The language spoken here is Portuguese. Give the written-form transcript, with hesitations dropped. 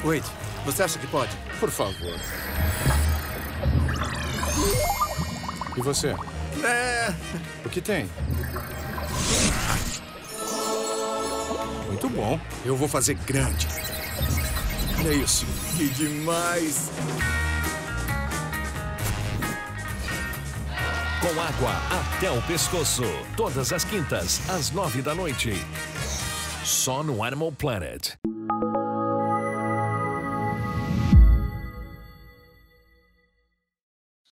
Wade, você acha que pode? Por favor. E você? O que tem? Muito bom. Eu vou fazer grande. Olha isso. Que demais. Com água até o pescoço. Todas as quintas, às 9 da noite. Só no Animal Planet.